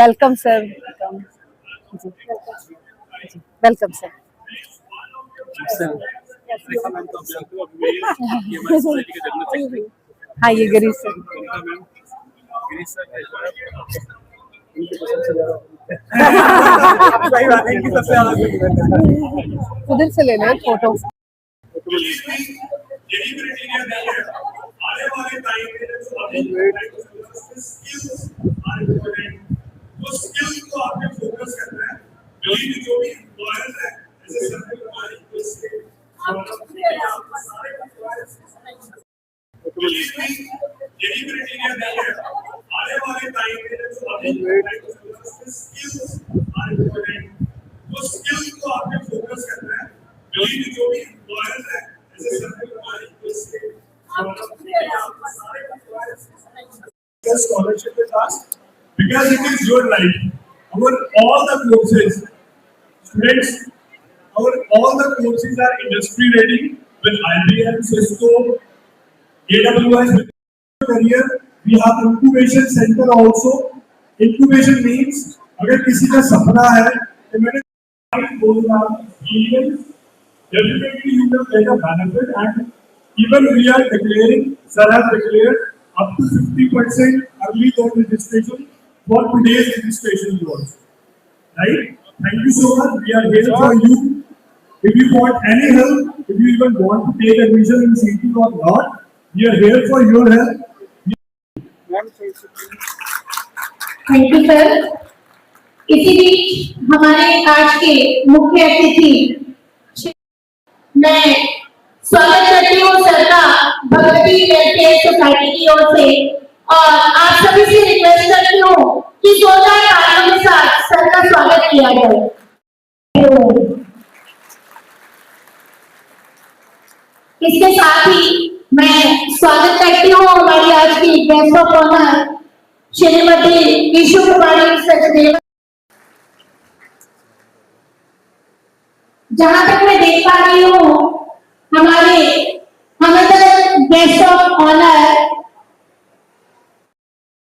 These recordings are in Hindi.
Welcome sir. Welcome sir. हाँ, ये गिरीश सर। उधर से ले लो photo. Scholarship with us because it is your life. All the courses, students, all the courses are industry ready with IBM, Cisco, AWS. Career, we have incubation center also. Incubation means अगर किसी का सपना है तो मैंने बोला definitely you will get a benefit, and even we are declaring, sir has declared up to 50% early loan registration for today's registration loans. Right? Thank you so much. We are here for you. If you want any help, if you even want to take admission in CT or not, we are here for your help. Thank you sir. इसी बीच हमारे आज के मुख्य अतिथि मैं स्वागत करती हूँ सर का भगवती वेलफेयर सोसाइटी की ओर से, और आप सभी से रिक्वेस्ट करती हूँ कि जोरदार तालियों के साथ सर का स्वागत किया जाए। इसके साथ ही मैं स्वागत करती हूँ हमारी आज की guest of honour Shrimati Ishu Kumari Sachdev. जहां तक मैं देख पा रही हूँ हमारे गेस्ट ऑफ ऑनर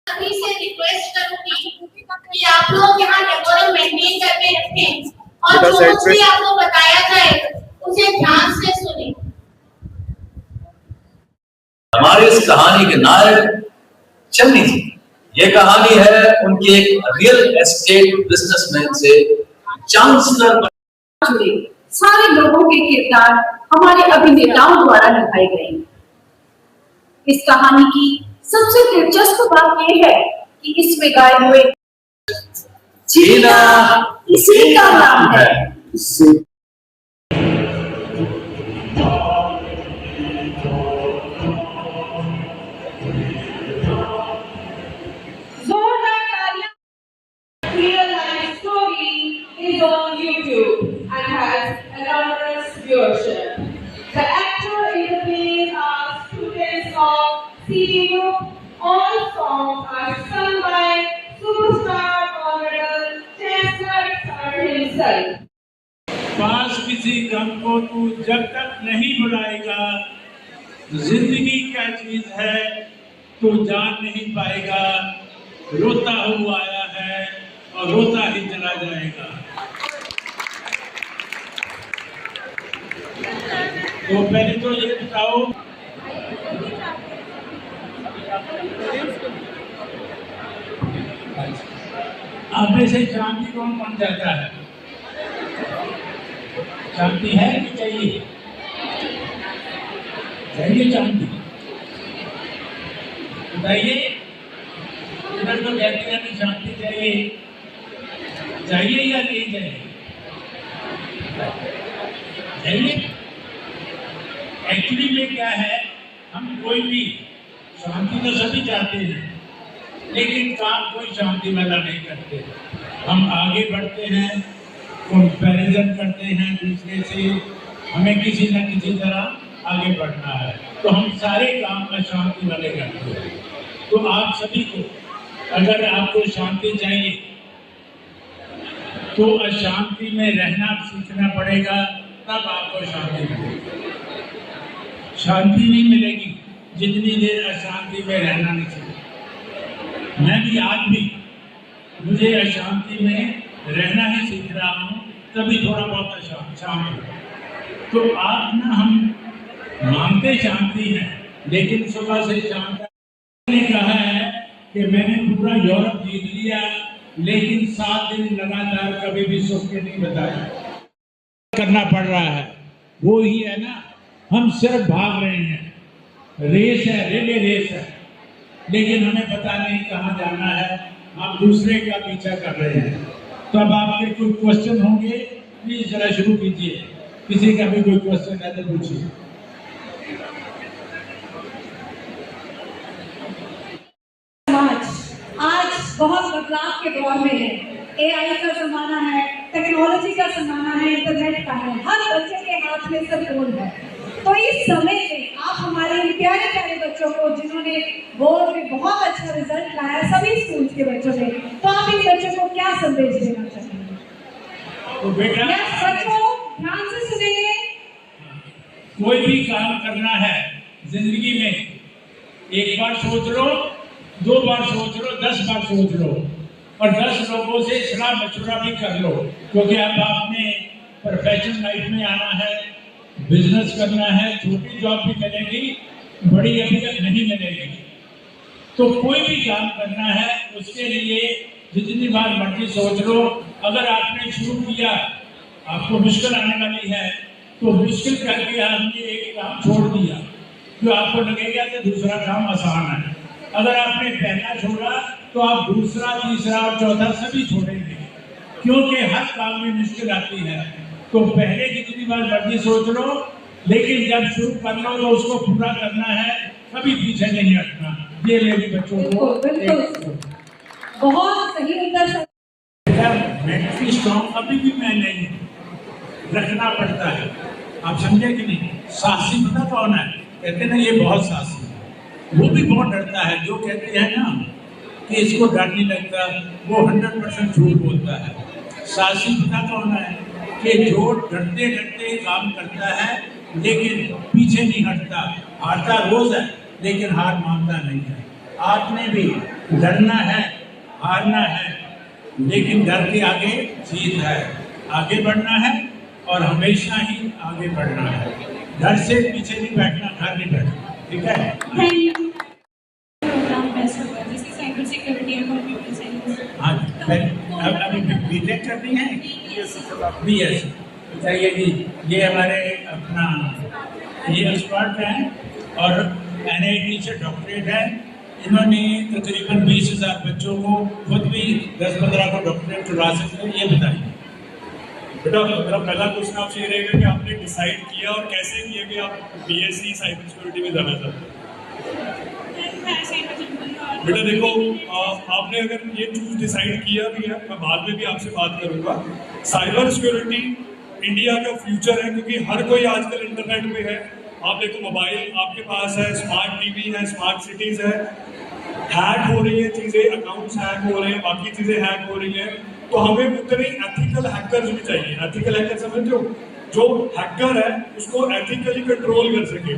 सभी से रिक्वेस्ट करूंगी कि आप लोग यहाँ डेकोरम मेंटेन करके रखें, और जो कुछ भी आपको बताया जाए उसे ध्यान से सुनें। हमारे इस कहानी के नायक चन्नी जी, ये कहानी है उनके एक रियल एस्टेट बिजनेसमैन से चांसलर जुड़े सारे लोगों के किरदार हमारे अभिनेताओं द्वारा निभाए गए। इस कहानी की सबसे दिलचस्प बात यह है कि इसमें गाए हुए जीना इसी का नाम है। On YouTube and has enormous viewership. The actor is the plays are students of CD Group. All songs are sung by superstar Honorable Chestnut Sir himself. पास किसी गम को तू जब तक नहीं बुलाएगा, जिंदगी क्या चीज है तू जान नहीं पाएगा। रोता हुआ आया है और रोता ही चला जाएगा। तो पहले तो ये बताओ, आप में से शांति कौन कौन चाहता है? शांति है कि चाहिए? चाहिए शांति? बताइए। इधर तो कहते हैं कि शांति चाहिए, चाहिए या नहीं चाहिए? चाहिए। एक्चुअली में क्या है, हम कोई भी शांति तो सभी चाहते हैं, लेकिन काम कोई शांति वाला नहीं करते। हम आगे बढ़ते हैं, कंपैरिजन करते हैं दूसरे से, हमें किसी न किसी तरह आगे बढ़ना है, तो हम सारे काम अशांति वाले करते हैं। तो आप सभी को, अगर आपको शांति चाहिए तो अशांति में रहना सीखना पड़ेगा, तब आपको शांति मिलेगी। शांति नहीं मिलेगी जितनी देर अशांति में रहना नहीं चाहिए। मैं भी आज भी मुझे अशांति में रहना ही सीख रहा हूँ, तभी थोड़ा बहुत शांत हो। तो आप ना, हम मांगते शांति हैं, लेकिन सुबह से शाम तक ने कहा है कि मैंने पूरा यूरोप जीत लिया, लेकिन 7 दिन लगातार कभी भी सुख के नहीं बताया। करना पड़ रहा है, वो ही है ना, हम सिर्फ भाग रहे हैं, रेस है, रिले रेस है, लेकिन हमें पता नहीं कहाँ जाना है, हम दूसरे का पीछा कर रहे हैं। तो अब आपके कोई क्वेश्चन होंगे, प्लीज जरा शुरू कीजिए। किसी का भी कोई क्वेश्चन है तो पूछिए। आज बहुत बदलाव के दौर में है। एआई का जमाना है, टेक्नोलॉजी का जमाना है, इंटरनेट का है, हर बच्चे के हाथ में सब फोन है। तो इस समय में आप हमारे प्यारे प्यारे बच्चों को, जिन्होंने बोर्ड में बहुत अच्छा रिजल्ट लाया, सभी स्कूल के बच्चों ने, तो आप इन बच्चों को क्या संदेश देना चाहेंगे? तो बेटा, बच्चों ध्यान से सुनेंगे। कोई भी काम करना है जिंदगी में, एक बार सोच लो, 2 बार सोच लो, 10 बार सोच लो, और 10 लोगों से सलाह मशवरा भी कर लो, क्योंकि अब आपने प्रोफेशनल लाइफ में आना है, बिजनेस करना है, छोटी जॉब भी मिलेगी, बड़ी अभी तक नहीं मिलेगी। तो कोई भी काम करना है, उसके लिए जितनी बार मर्जी सोच लो। अगर आपने शुरू किया, आपको मुश्किल आने वाली है, तो मुश्किल करके आपने एक काम छोड़ दिया, तो आपको लगेगा कि दूसरा काम आसान है। अगर आपने पहला छोड़ा, तो आप दूसरा, तीसरा और चौथा सभी छोड़ेंगे, क्योंकि हर काम में मुश्किल आती है। तो पहले जितनी बार मर्जी सोच लो, लेकिन जब शुरू कर लो तो उसको पूरा करना है, कभी पीछे नहीं हटना। ये मेरे बच्चों को बहुत सही उत्तर। मेंटली स्ट्रॉन्ग अभी भी मैं नहीं रखना पड़ता है। आप समझे कि नहीं? साहसी पता कौन है? कहते ना ये बहुत साहसी, वो भी बहुत डरता है। जो कहते हैं ना कि इसको डर नहीं लगता, वो 100% झूठ बोलता है। साहसी पता कौन है? कि जो डरते डरते काम करता है, लेकिन पीछे नहीं हटता। हारता रोज है, लेकिन हार मानता नहीं है। आपने भी डरना है, हारना है, लेकिन डर के आगे जीत है। आगे बढ़ना है और हमेशा ही आगे बढ़ना है। डर से पीछे नहीं बैठना, घर नहीं बैठना। ठीक है? Cyber security and computer science. हाँ, अभी बीटेक करनी है, BS। बताइए जी, ये हमारे अपना ये एक्सपर्ट हैं और NIT से डॉक्टरेट है। इन्होंने तकरीबन 20,000 बच्चों को, खुद भी 10-15 को डॉक्टरेट करवा सकते हैं। ये बताइए बेटा, मेरा पहला क्वेश्चन आपसे ये रहेगा कि आपने डिसाइड किया और कैसे किया कि आप BSc साइबर सिक्योरिटी में जाना चाहते हैं? बेटा देखो, आपने अगर ये चूज डिसाइड किया भी है, मैं बाद में भी आपसे बात करूंगा। साइबर सिक्योरिटी इंडिया का फ्यूचर है, क्योंकि हर कोई आजकल इंटरनेट पे है। आप देखो, मोबाइल आपके पास है, स्मार्ट टीवी है, स्मार्ट सिटीज है, हैक हो रही है चीजें, अकाउंट्स हैक हो रहे हैं, बाकी चीजें हैक हो रही है। तो हमें उतने एथिकल हैकर्स भी चाहिए। एथिकल हैकर समझते हो? जो हैकर है उसको एथिकली कंट्रोल कर सके,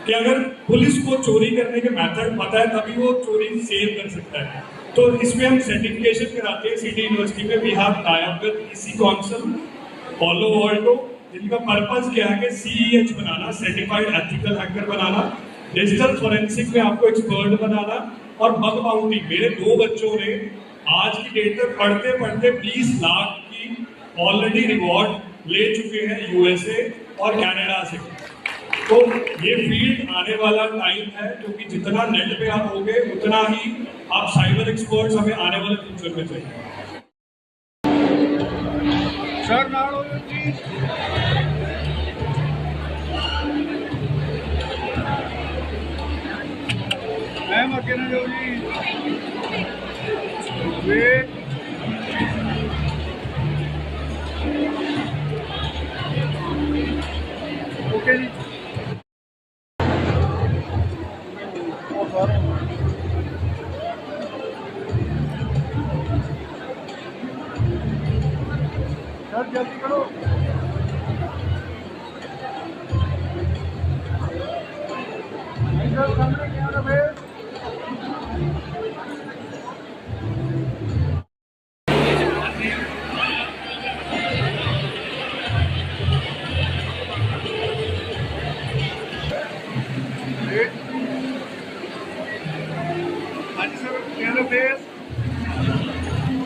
कि अगर पुलिस को चोरी करने के मेथड पता है तभी वो चोरी सेव कर सकता है। तो इसमें हम सर्टिफिकेशन कराते हैं। सिटी यूनिवर्सिटी में we have tie up with EC council, पॉलो वर्ल्डो, जिनका पर्पस क्या है कि CEH बनाना, सर्टिफाइड एथिकल हैकर बनाना, डिजिटल फोरेंसिक में आपको एक्सपर्ट बनाना, और बग बाउंटी। मेरे 2 बच्चों ने आज की डेट में पढ़ते पढ़ते 20 लाख की ऑलरेडी रिवॉर्ड ले चुके हैं USA और कनाडा से। तो ये फील्ड आने वाला टाइम है, क्योंकि जितना नेट पे आप होगे उतना ही आप साइबर एक्सपर्ट्स हमें आने वाले फ्यूचर में चाहिए। सर नाड़ो जी मैम आगे ना जाओ जी। वेट ओके जी। सर जल्दी करो। सर सामने कैमरा फेस हाँ जी सर कैमरा फेस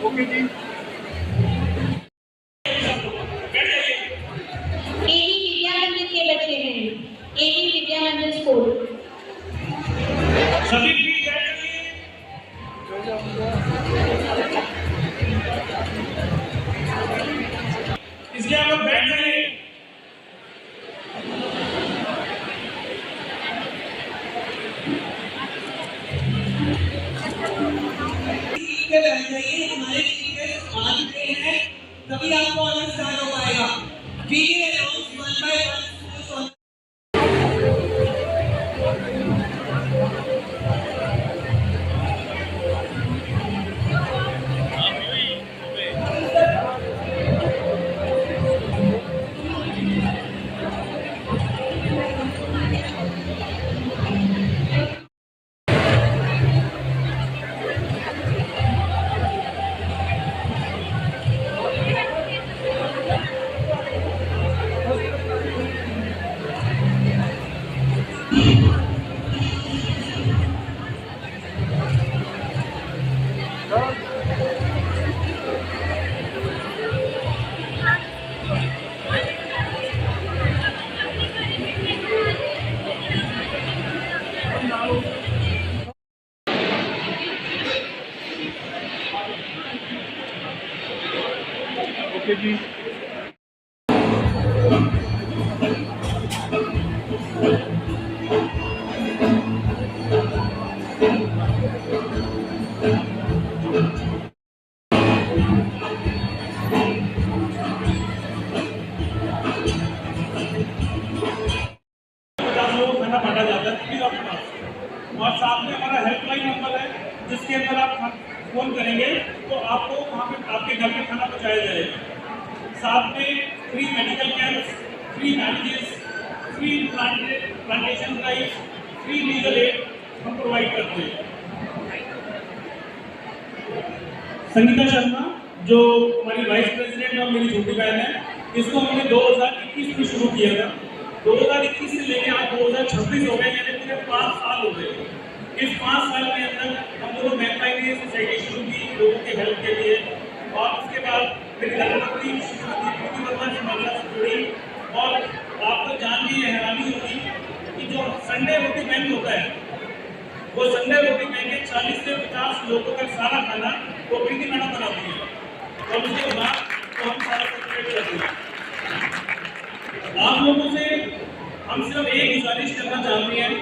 ओके जी एडी विद्यामंदिर के बच्चे हैं, एडी विद्यामंदिर स्कूल। सभी प्लीज बैठिए। इसलिए आप लोग बैठ जाइए। पे बैठ जाइए। हमारे टीचर्स आज के हैं, तभी आपको ऑनर स्टार्ट हो पाएगा। We announce one by one schools on okay ji खाना बांटा जाता है, प्लीज आप बता। और साथ में हमारा हेल्पलाइन नंबर है, जिसके अंदर आप फोन करेंगे तो आपको वहाँ पे आपके घर में खाना पहुँचाया जाएगा। साथ में free medical camps, free marriages, free plantation drive, free legal aid हम प्रोवाइड करते हैं। संगीता शर्मा जो हमारी वाइस प्रेसिडेंट और मेरी छोटी बहन है, इसको हमने 2021 में शुरू किया था। 2021 से लेकर आज 2026 हो गए, यानी पूरे 5 साल हो गए। इस 5 साल के अंदर हम दोनों मैकपाई ने सोसाइटी शुरू की लोगों के हेल्प के लिए, और उसके बाद मेरी धर्मपत्नी श्रीमती वर्मा जी मामला से जुड़ी। और आपको जान के हैरानी होगी कि जो संडे रोटी बैंक होता है, वो संडे रोटी बैंक के 40 से 50 लोगों का सारा खाना वो प्रीति मैडम बनाती है, और उसके बाद तो हम सारा सेलिब्रेट करते हैं। आप लोगों से हम सिर्फ एक गुजारिश करना चाहते हैं,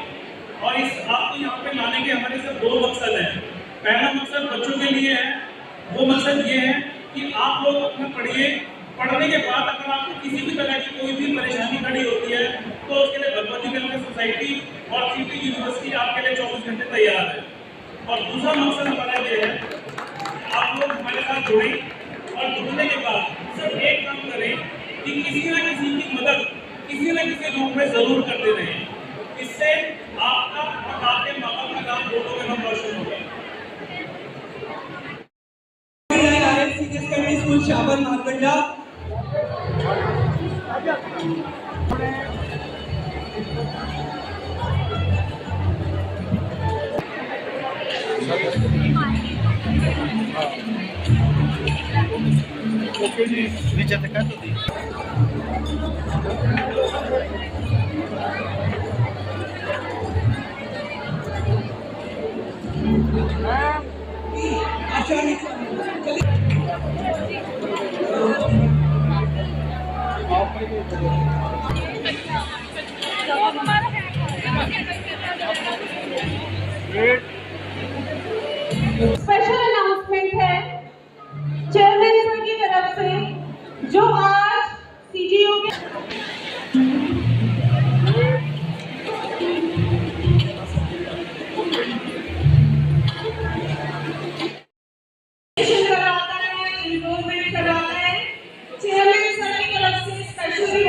और इस आपको यहाँ पे लाने के हमारे सिर्फ 2 मकसद हैं। पहला मकसद बच्चों के लिए है, वो मकसद ये है कि आप लोग अपना पढ़िए, पढ़ने के बाद अगर आपको किसी भी तरह की कोई भी परेशानी खड़ी होती है तो उसके लिए भगवती वेलफेयर सोसाइटी और सिटी यूनिवर्सिटी आपके लिए 24 घंटे तैयार है। और दूसरा मकसद हमारा ये है, आप लोग हमारे साथ जुड़ें, और जुड़ने के बाद सिर्फ एक काम करें कि किसी न किसी की मदद किसी न किसी रूप में जरूर करते रहें। इससे आपका और आपके माँ बाप का काम दोनों में हम रोशन होगा। स्कूल शाबर मारकंडा ओके जी नीचे तक कर दो दी स्पेशल अनाउंसमेंट है चेयरमैन सर की तरफ से, जो आज सीजीओ के करवाता है, इन्वॉल्वमेंट करवाता है। चेयरमैन सर की तरफ से specially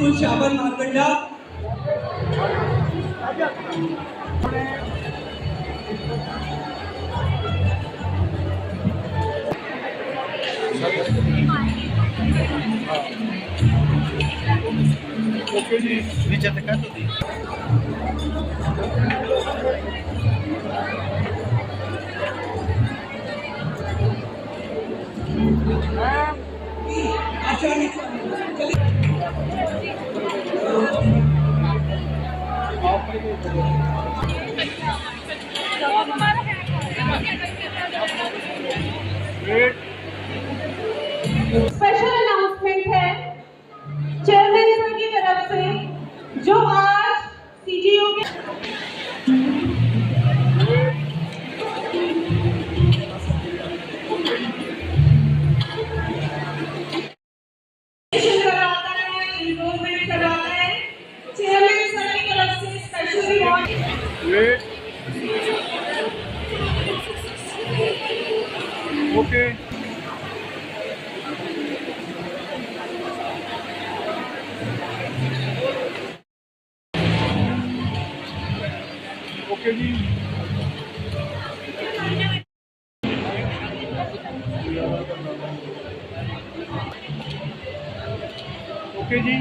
school Shahabad Markanda. Okay ji नीचे तक कर दो। स्पेशल अनाउंसमेंट है चेयरमैन सर की तरफ से, जो आज सीजीओ के करवाता है, इन्वॉल्वमेंट करवाता है। चेयरमैन सर की तरफ से स्पेशल अवार्ड। ओके ओके जी ओके जी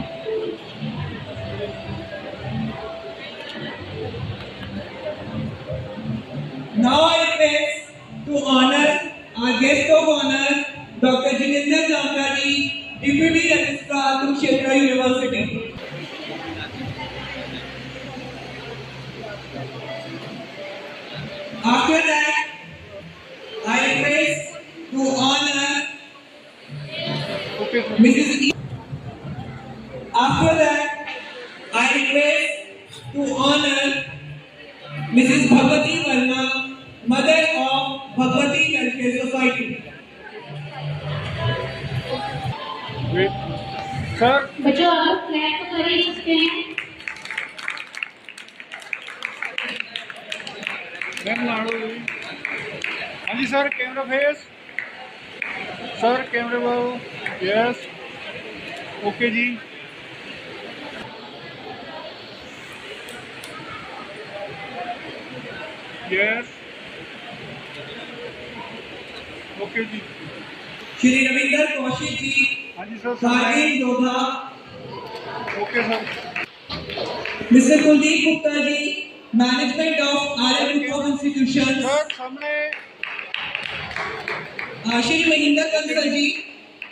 Now I request to honor our guest of honor, Dr. Jininder Jamkari, Deputy Registrar, Kurukshetra University. After that, I request to honor okay sir Mrs. E. After that, I request to honor Mrs. Bhagwati Verma, Mother of Bhagwati Welfare Society. Wait sir बच्चों आप क्लैप तो कर ही सकते हैं। मैम लाड़ो जी हाँ जी सर कैमरा फेस सर कैमरे बाबू यस ओके जी यस ओके जी श्री रविंदर कौशिक जी, हाँ जी सर कारगिल योद्धा। Okay sir mister Kuldeep Gupta ji, management of Arya group of institution. Sir सामने श्री महेंद्र कंसल जी,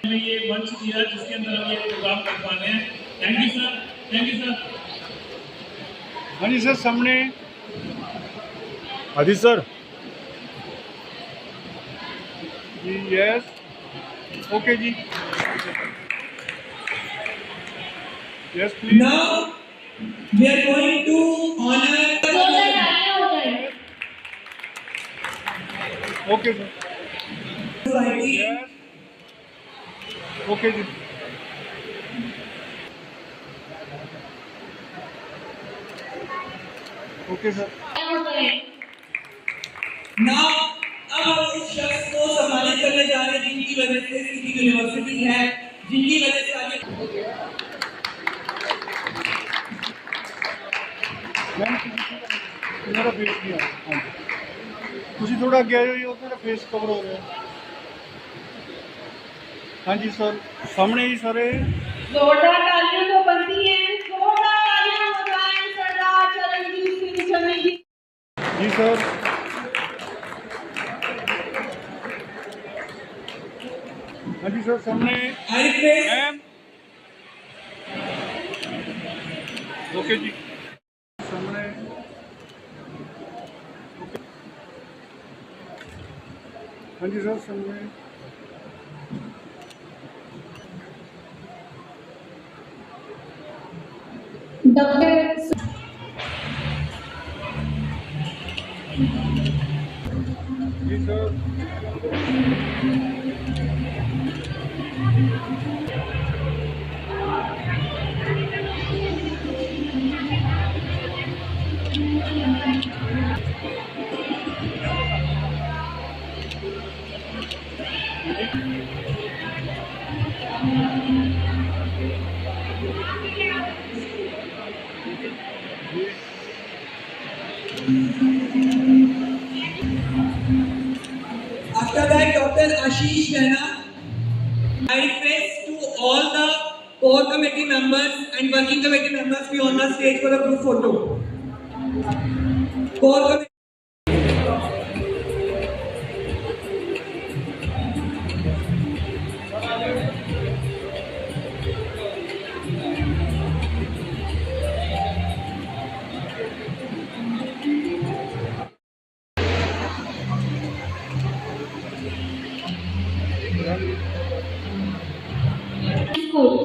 हमें ये मंच दिया जिसके अंदर हम ये प्रोग्राम कर पाने हैं। Thank you sir, thank you sir. हाँ जी सर सामने हाँ जी सर जी यस ओके जी yes please now we are going to honor okay sir society. Yes okay जी ओके सर Now अब हम उस शख्स को सम्मानित करने जा रहे हैं जिनकी वजह से सिटी यूनिवर्सिटी है, जिनकी वजह से आगे मैम मेरा फेस नहीं आ रहा हाँ जी ਤੁਸੀਂ ਥੋੜਾ ਅੱਗੇ ਆ ਜਾਓ ਮੇਰਾ ਫੇਸ ਕਵਰ ਹੋ ਰਿਹਾ हाँ जी सर सामने ही सर जोरदार तालियां तो बनती हैं, जोरदार तालियां बजाएं सरदार चरणजीत सिंह चन्नी जी। जी सर हाँ जी सर सामने I request मैम ओके जी सामने ओके हाँ जी सर सामने डॉक्टर जी sir After that, Dr. Ashish Rana. I request to all the core committee members and working committee members be on the stage for a group photo. Core committee. School.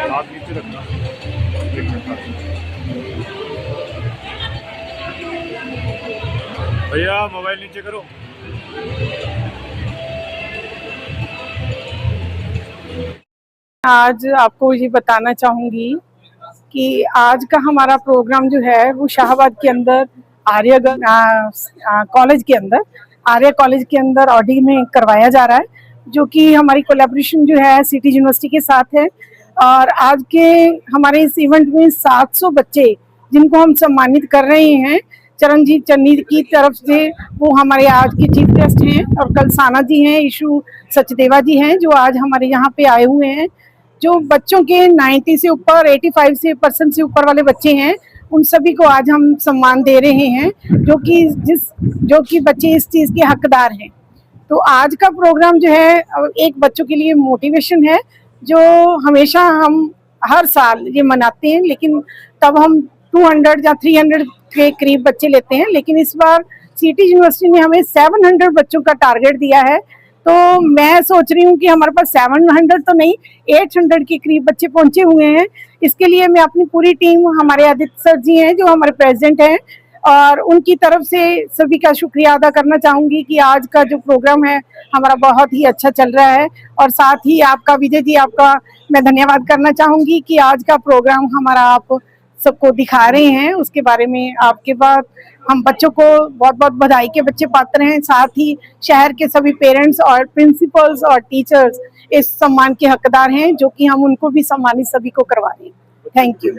हाथ नीचे रखना। एक मिनट हाथ नीचे। भैया मोबाइल नीचे करो। आज आपको ये बताना चाहूँगी कि आज का हमारा प्रोग्राम जो है वो शाहबाद के अंदर आर्य कॉलेज के अंदर आर्य कॉलेज के अंदर ऑडी में करवाया जा रहा है, जो कि हमारी कोलैबोरेशन जो है सिटी यूनिवर्सिटी के साथ है। और आज के हमारे इस इवेंट में 700 बच्चे जिनको हम सम्मानित कर रहे हैं चरणजीत चन्नी की तरफ से, वो हमारे आज के चीफ गेस्ट हैं। और कल साना जी हैं, ईशु सचदेवा जी हैं, जो आज हमारे यहाँ पे आए हुए हैं। जो बच्चों के 90 से ऊपर 85% से ऊपर वाले बच्चे हैं, उन सभी को आज हम सम्मान दे रहे हैं, जो कि बच्चे इस चीज़ के हकदार हैं। तो आज का प्रोग्राम जो है एक बच्चों के लिए मोटिवेशन है, जो हमेशा हम हर साल ये मनाते हैं, लेकिन तब हम 200 या 300 के करीब बच्चे लेते हैं। लेकिन इस बार सिटी यूनिवर्सिटी ने हमें 700 बच्चों का टारगेट दिया है। तो मैं सोच रही हूँ कि हमारे पास 700 तो नहीं, 800 के करीब बच्चे पहुंचे हुए हैं। इसके लिए मैं अपनी पूरी टीम, हमारे आदित्य सर जी हैं जो हमारे प्रेसिडेंट हैं, और उनकी तरफ से सभी का शुक्रिया अदा करना चाहूँगी कि आज का जो प्रोग्राम है हमारा बहुत ही अच्छा चल रहा है। और साथ ही आपका विजय जी, आपका मैं धन्यवाद करना चाहूँगी कि आज का प्रोग्राम हमारा आप सबको दिखा रहे हैं। उसके बारे में आपके बाद हम बच्चों को बहुत बहुत बधाई के बच्चे पात्र हैं। साथ ही शहर के सभी पेरेंट्स और प्रिंसिपल्स और टीचर्स इस सम्मान के हकदार हैं, जो कि हम उनको भी सम्मानित सभी को करवा रहे हैं। Thank you.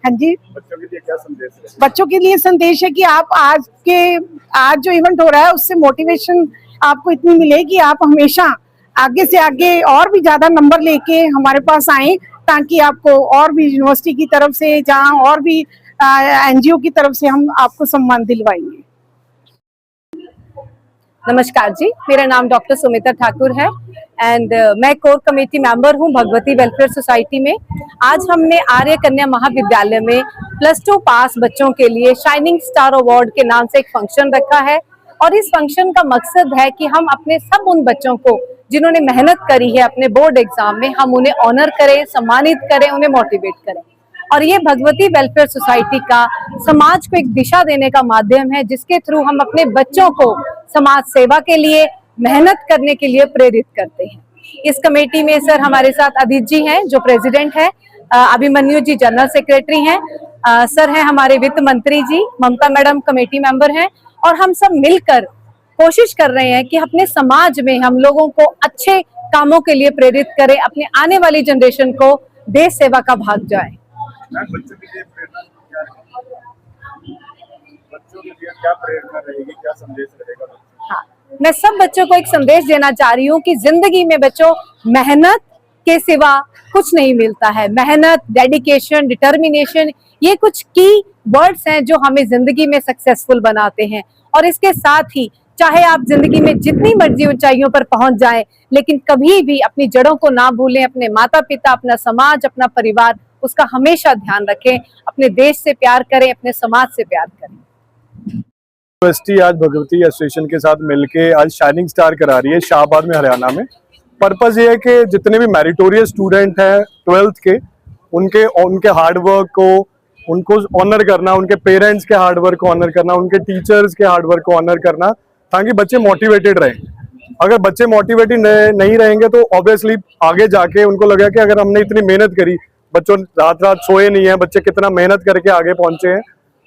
हाँ जी, बच्चों के लिए क्या संदेश है? बच्चों के लिए संदेश है कि आप आज जो इवेंट हो रहा है उससे मोटिवेशन आपको इतनी मिले कि आप हमेशा आगे से आगे और भी ज्यादा नंबर लेके हमारे पास आए, ताकि आपको और भी यूनिवर्सिटी की तरफ से, जहाँ और भी एनजीओ की तरफ से हम आपको सम्मान दिलवाएंगे। नमस्कार जी, मेरा नाम डॉक्टर सुमिता ठाकुर है एंड मैं कोर कमेटी मेंबर हूं भगवती वेलफेयर सोसाइटी में। आज हमने आर्य कन्या महाविद्यालय में +2 पास बच्चों के लिए शाइनिंग स्टार अवार्ड के नाम से एक फंक्शन रखा है। और इस फंक्शन का मकसद है कि हम अपने सब उन बच्चों को जिन्होंने मेहनत करी है अपने बोर्ड एग्जाम में, हम उन्हें ऑनर करें, सम्मानित करें, उन्हें मोटिवेट करें। और ये भगवती वेलफेयर सोसाइटी का समाज को एक दिशा देने का माध्यम है, जिसके थ्रू हम अपने बच्चों को समाज सेवा के लिए, मेहनत करने के लिए प्रेरित करते हैं। इस कमेटी में सर हमारे साथ आदित्य जी हैं जो प्रेसिडेंट है, अभिमन्यु जी जनरल सेक्रेटरी हैं, सर हैं हमारे वित्त मंत्री जी, ममता मैडम कमेटी मेंबर हैं। और हम सब मिलकर कोशिश कर रहे हैं कि अपने समाज में हम लोगों को अच्छे कामों के लिए प्रेरित करें, अपने आने वाली जनरेशन को देश सेवा का भाग जाए। बच्चों के लिए क्या प्रेरणा रहेगी, क्या संदेश रहेगा? हाँ, मैं सब बच्चों को एक संदेश देना चाह रही हूँ कि जिंदगी में बच्चों मेहनत के सिवा कुछ नहीं मिलता है। मेहनत, डेडिकेशन, डिटर्मिनेशन, ये कुछ की वर्ड्स हैं जो हमें जिंदगी में सक्सेसफुल बनाते हैं। और इसके साथ ही चाहे आप जिंदगी में जितनी मर्जी ऊंचाइयों पर पहुंच जाएं, लेकिन कभी भी अपनी जड़ों को ना भूलें। अपने माता पिता, अपना समाज, अपना परिवार, उसका हमेशा ध्यान रखें। अपने देश से प्यार करें, अपने समाज से प्यार करें। यूनिवर्सिटी आज भगवती एसोसिएशन के साथ मिलके आज शाइनिंग स्टार करा रही है शाहबाद में, हरियाणा में। पर्पस ये है कि जितने भी मेरिटोरियस स्टूडेंट हैं 12th के, उनके हार्डवर्क को उनको ऑनर करना, उनके पेरेंट्स के हार्डवर्क को ऑनर करना, उनके टीचर्स के हार्डवर्क को ऑनर करना, ताकि बच्चे मोटिवेटेड रहें। अगर बच्चे मोटिवेटेड नहीं रहेंगे तो ऑब्वियसली आगे जाके उनको लगेगा कि अगर हमने इतनी मेहनत करी, बच्चों रात रात सोए नहीं है, बच्चे कितना मेहनत करके आगे पहुंचे हैं।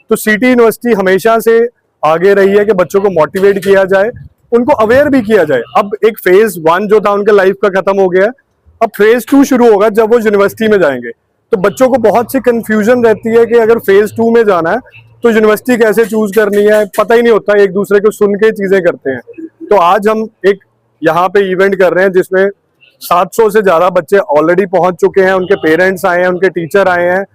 तो सिटी यूनिवर्सिटी हमेशा से आगे रही है कि बच्चों को मोटिवेट किया जाए, उनको अवेयर भी किया जाए। अब एक फेज 1 जो था उनके लाइफ का खत्म हो गया है, अब फेज 2 शुरू होगा जब वो यूनिवर्सिटी में जाएंगे। तो बच्चों को बहुत सी कंफ्यूजन रहती है कि अगर फेज 2 में जाना है तो यूनिवर्सिटी कैसे चूज करनी है, पता ही नहीं होता, एक दूसरे को सुन के चीजें करते हैं। तो आज हम एक यहाँ पे इवेंट कर रहे हैं जिसमें 700 से ज्यादा बच्चे ऑलरेडी पहुंच चुके हैं, उनके पेरेंट्स आए हैं, उनके टीचर आए हैं,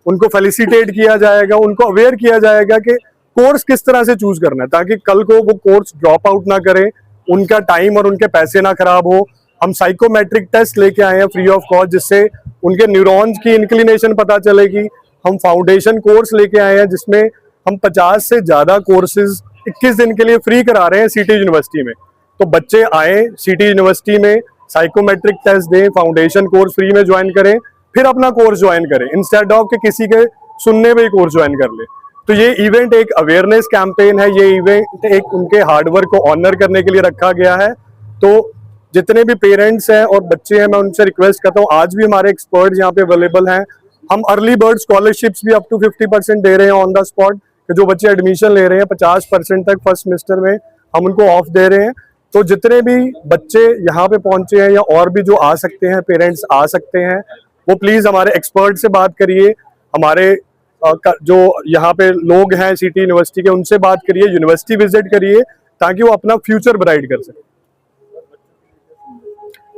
उनको फेलिसिटेट किया जाएगा, उनको अवेयर किया जाएगा कि कोर्स किस तरह से चूज करना है, ताकि कल को वो कोर्स ड्रॉप आउट ना करें, उनका टाइम और उनके पैसे ना खराब हो। हम साइकोमेट्रिक टेस्ट लेके आए हैं फ्री ऑफ कॉस्ट, जिससे उनके न्यूरॉन्स की इंक्लिनेशन पता चलेगी। हम फाउंडेशन कोर्स लेके आए हैं जिसमें हम 50 से ज्यादा कोर्सेज 21 दिन के लिए फ्री करा रहे हैं सिटी यूनिवर्सिटी में। तो बच्चे आए सिटी यूनिवर्सिटी में, साइकोमेट्रिक टेस्ट दें, फाउंडेशन कोर्स फ्री में ज्वाइन करें, फिर अपना कोर्स ज्वाइन करें, इंस्टेड ऑफ के किसी के सुनने में ही कोर्स ज्वाइन कर ले। तो ये इवेंट एक अवेयरनेस कैंपेन है, ये इवेंट एक उनके हार्डवर्क को ऑनर करने के लिए रखा गया है। तो जितने भी पेरेंट्स हैं और बच्चे हैं, मैं उनसे रिक्वेस्ट करता हूँ, आज भी हमारे एक्सपर्ट्स यहाँ पे अवेलेबल हैं। हम अर्ली बर्ड स्कॉलरशिप्स भी अप टू 50% दे रहे हैं ऑन द स्पॉट, कि जो बच्चे एडमिशन ले रहे हैं 50% तक फर्स्ट सेमेस्टर में हम उनको ऑफ दे रहे हैं। तो जितने भी बच्चे यहाँ पे पहुंचे हैं या और भी जो आ सकते हैं, पेरेंट्स आ सकते हैं, वो प्लीज हमारे एक्सपर्ट से बात करिए, हमारे जो यहाँ पे लोग हैं सिटी यूनिवर्सिटी के, उनसे बात करिए, यूनिवर्सिटी विजिट करिए, ताकि वो अपना फ्यूचर ब्राइट कर सके।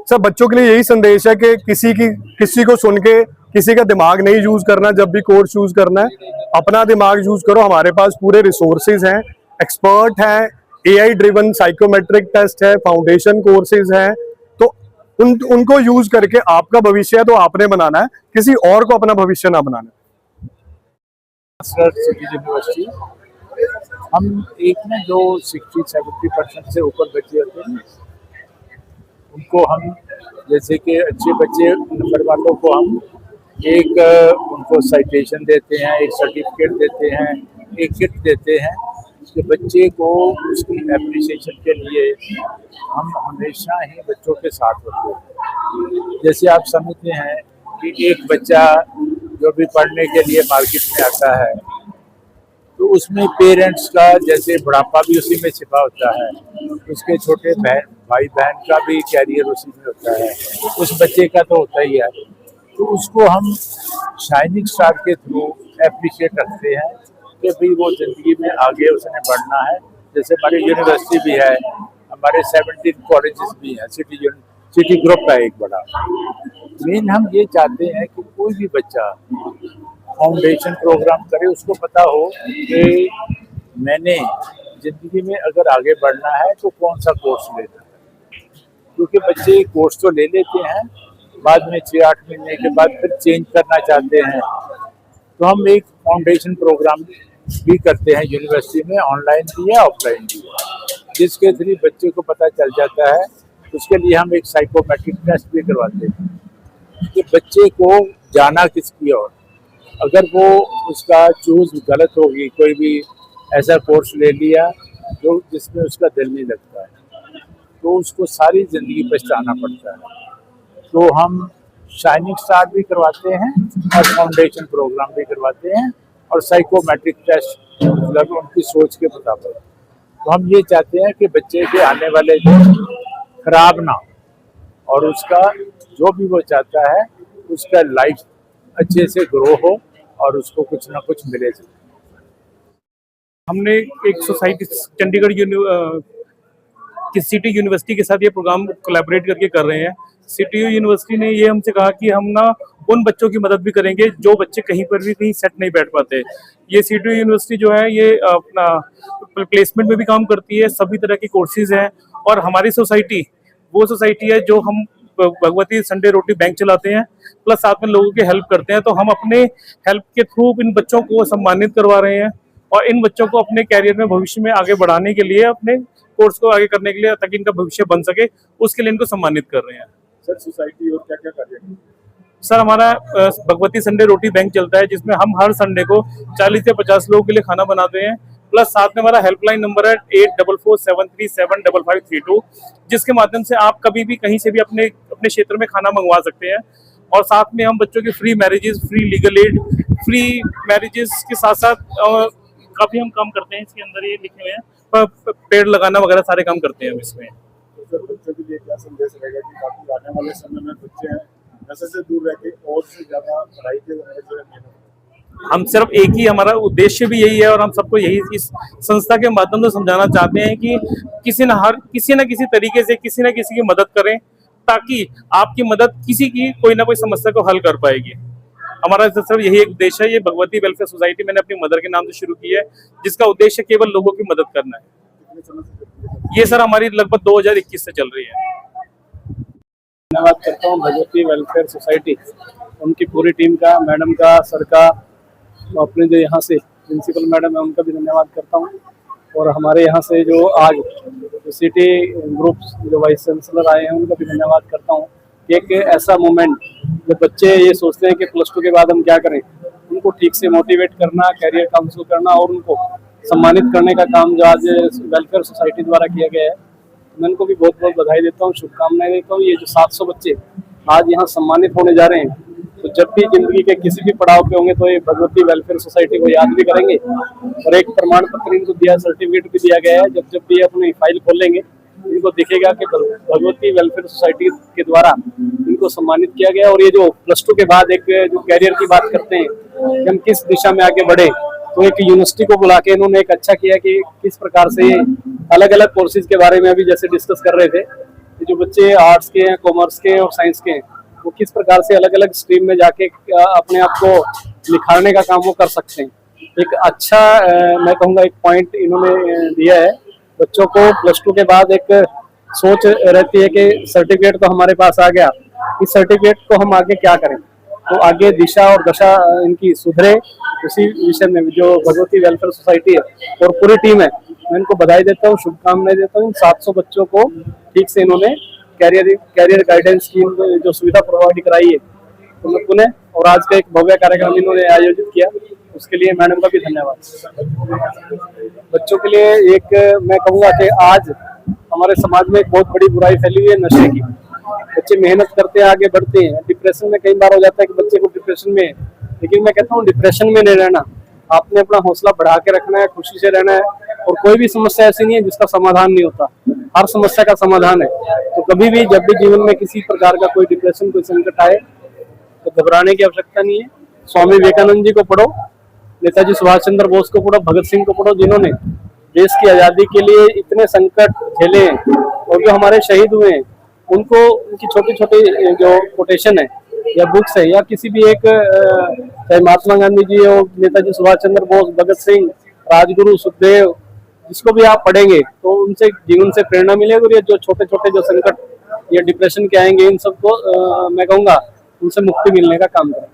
सब बच्चों के लिए यही संदेश है कि किसी को सुन के किसी का दिमाग नहीं यूज करना, जब भी कोर्स चूज करना है अपना दिमाग यूज करो। हमारे पास पूरे रिसोर्सेज हैं, एक्सपर्ट हैं, AI ड्रिवन साइकोमेट्रिक टेस्ट है, फाउंडेशन कोर्सेज हैं, तो उनको यूज करके आपका भविष्य है तो आपने बनाना है, किसी और को अपना भविष्य ना बनाना है। सिटी यूनिवर्सिटी हम एक में जो 60-70% से ऊपर बच्चे होते हैं उनको हम, जैसे कि अच्छे बच्चे नंबर वालों को हम एक उनको साइटेशन देते हैं, एक सर्टिफिकेट देते हैं, एक किट देते हैं कि बच्चे को उसकी एप्रिसिएशन के लिए हम हमेशा ही बच्चों के साथ होते हैं। जैसे आप समझते हैं कि एक बच्चा जो भी पढ़ने के लिए मार्केट में आता है तो उसमें पेरेंट्स का जैसे बुढ़ापा भी उसी में छिपा होता है, उसके छोटे भाई बहन का भी कैरियर उसी में होता है, उस बच्चे का तो होता ही है। तो उसको हम शाइनिंग स्टार के थ्रू एप्रिशिएट रखते हैं कि भाई वो ज़िंदगी में आगे उसने बढ़ना है। जैसे हमारी यूनिवर्सिटी भी है, हमारे 17 कॉलेजेस भी हैं, सिटी ग्रुप है एक बड़ा। मेन हम ये चाहते हैं कि कोई भी बच्चा फाउंडेशन प्रोग्राम करे, उसको पता हो कि मैंने ज़िंदगी में अगर आगे बढ़ना है तो कौन सा कोर्स लेना है। क्योंकि बच्चे कोर्स तो ले लेते हैं, बाद में 6-8 महीने के बाद फिर चेंज करना चाहते हैं। तो हम एक फाउंडेशन प्रोग्राम भी करते हैं यूनिवर्सिटी में, ऑनलाइन भी है ऑफलाइन भी है, जिसके थ्रू बच्चे को पता चल जाता है। उसके लिए हम एक साइकोमेट्रिक टेस्ट भी करवाते हैं कि बच्चे को जाना किसकी ओर, अगर वो उसका चूज गलत होगी, कोई भी ऐसा कोर्स ले लिया जो जिसमें उसका दिल नहीं लगता है, तो उसको सारी ज़िंदगी पछताना पड़ता है। तो हम शाइनिंग स्टार भी करवाते हैं और फाउंडेशन प्रोग्राम भी करवाते हैं और साइकोमेट्रिक टेस्ट, मतलब उनकी सोच के मुताबिक। तो हम ये चाहते हैं कि बच्चे के आने वाले दिन खराब ना हो और उसका जो भी वो चाहता है उसका लाइफ अच्छे से ग्रो हो और उसको कुछ ना कुछ मिले। हमने एक सोसाइटी चंडीगढ़ की सिटी यूनिवर्सिटी के साथ ये प्रोग्राम कोलैबोरेट करके कर रहे हैं। सिटी यूनिवर्सिटी ने ये हमसे कहा कि हम ना उन बच्चों की मदद भी करेंगे जो बच्चे कहीं पर भी कहीं सेट नहीं बैठ पाते। ये सिटी यूनिवर्सिटी जो है ये अपना प्लेसमेंट में भी काम करती है, सभी तरह की कोर्सेज हैं। और हमारी सोसाइटी वो सोसाइटी है जो हम भगवती संडे रोटी बैंक चलाते हैं, प्लस साथ में लोगों की हेल्प करते हैं। तो हम अपने हेल्प के थ्रू इन बच्चों को सम्मानित करवा रहे हैं और इन बच्चों को अपने कैरियर में भविष्य में आगे बढ़ाने के लिए, अपने कोर्स को आगे करने के लिए, ताकि इनका भविष्य बन सके, उसके लिए इनको सम्मानित कर रहे हैं। सर सोसाइटी और क्या क्या कार्य है? सर हमारा भगवती संडे रोटी बैंक चलता है, जिसमें हम हर संडे को 40 से 50 लोगों के लिए खाना बनाते हैं। प्लस साथ में हमारा हेल्पलाइन नंबर है 8447375532, जिसके माध्यम से आप कभी भी कहीं से भी अपने क्षेत्र में खाना मंगवा सकते हैं। और साथ में हम बच्चों की free marriages, free legal aid, free marriages के साथ साथ काफी हम काम करते हैं। इसके अंदर ये लिखे हुए हैं, पेड़ लगाना वगैरह सारे काम करते हैं हम इसमें। खासकर बच्चों के लिए क्या संदेश रहेगा कि ताकि आने वाले समय में बच्चे नशे से दूर रह के और से ज्यादा पढ़ाई के मेहनत करें? हम सिर्फ एक ही, हमारा उद्देश्य भी यही है और हम सबको यही इस संस्था के माध्यम से समझाना चाहते हैं कि किसी न किसी तरीके से किसी न किसी की मदद करें, ताकि आपकी मदद किसी की कोई ना कोई समस्या को हल कर पाएगी। हमारा सिर्फ यही एक उद्देश्य है। ये भगवती वेलफेयर सोसाइटी मैंने अपनी मदर के नाम से शुरू की है, जिसका उद्देश्य केवल लोगों की मदद करना है। ये सर हमारी लगभग 2021 से चल रही है। धन्यवाद करता हूँ भगवती वेलफेयर सोसाइटी, उनकी पूरी टीम का, मैडम का, सर का, अपने जो यहाँ से प्रिंसिपल मैडम है उनका भी धन्यवाद करता हूँ। और हमारे यहाँ से जो आज सिटी ग्रुप जो वाइस चांसलर आए हैं उनका भी धन्यवाद करता हूँ। एक ऐसा मोमेंट जब बच्चे ये सोचते हैं कि +2 के बाद हम क्या करें, उनको ठीक से मोटिवेट करना, कैरियर काउंसिल करना और उनको सम्मानित करने का काम जो आज वेलफेयर सोसाइटी द्वारा किया गया है, मैं उनको भी बहुत बहुत बधाई देता हूँ, शुभकामनाएं देता हूँ। ये जो 700 बच्चे आज यहाँ सम्मानित होने जा रहे हैं, तो जब भी जिंदगी के किसी भी पड़ाव पे होंगे तो ये भगवती वेलफेयर सोसाइटी को याद भी करेंगे। और एक प्रमाण पत्र इनको दिया, सर्टिफिकेट भी दिया गया है। जब भी अपनी फाइल खोलेंगे इनको दिखेगा कि भगवती वेलफेयर सोसाइटी के द्वारा इनको सम्मानित किया गया। और ये जो +2 के बाद एक जो कैरियर की बात करते हैं कि हम किस दिशा में आगे बढ़े, तो एक यूनिवर्सिटी को बुला के इन्होंने एक अच्छा किया कि किस प्रकार से अलग अलग कोर्सेज के बारे में अभी जैसे डिस्कस कर रहे थे, जो बच्चे आर्ट्स के हैं, कॉमर्स के हैं और साइंस के हैं, वो किस प्रकार से अलग अलग स्ट्रीम में जाके अपने आप को निखारने का काम वो कर सकते हैं। एक अच्छा मैं कहूँगा एक पॉइंट इन्होंने दिया है। बच्चों को +2 के बाद एक सोच रहती है कि सर्टिफिकेट तो हमारे पास आ गया, इस सर्टिफिकेट को हम आगे क्या करें, तो आगे दिशा और दशा इनकी सुधरे, उसी विषय में जो भगवती वेलफेयर सोसाइटी है और पूरी टीम है, मैं इनको बधाई देता हूँ, शुभकामनाएं देता हूँ। 700 बच्चों को ठीक से इन्होंने कैरियर गाइडेंस की जो सुविधा प्रोवाइड कराई है, तो मैं पुनः और आज का एक भव्य कार्यक्रम इन्होंने आयोजित किया, उसके लिए मैडम का भी धन्यवाद। बच्चों के लिए एक मैं कहूँगा कि आज हमारे समाज में एक बहुत बड़ी बुराई फैली हुई है नशे की। बच्चे मेहनत करते हैं, आगे बढ़ते हैं, डिप्रेशन में कई बार हो जाता है कि बच्चे को डिप्रेशन में है, लेकिन मैं कहता हूँ डिप्रेशन में नहीं रहना, आपने अपना हौसला बढ़ा के रखना है, खुशी से रहना है। और कोई भी समस्या ऐसी नहीं है जिसका समाधान नहीं होता, हर समस्या का समाधान है। तो कभी भी जब भी जीवन में किसी प्रकार का कोई डिप्रेशन, कोई संकट आए, तो घबराने की आवश्यकता नहीं है। स्वामी विवेकानंद जी को पढ़ो, नेताजी सुभाष चंद्र बोस को पढ़ो, भगत सिंह को पढ़ो, जिन्होंने देश की आजादी के लिए इतने संकट झेले हैं। और जो हमारे शहीद हुए हैं उनको उनकी छोटी छोटी जो कोटेशन है या बुक्स है या किसी भी एक चाहे महात्मा गांधी जी हो, नेताजी सुभाष चंद्र बोस, भगत सिंह, राजगुरु, सुखदेव, जिसको भी आप पढ़ेंगे तो उनसे जीवन से प्रेरणा मिलेगी। और ये जो छोटे छोटे जो संकट या डिप्रेशन के आएंगे, इन सबको मैं कहूँगा उनसे मुक्ति मिलने का काम करें।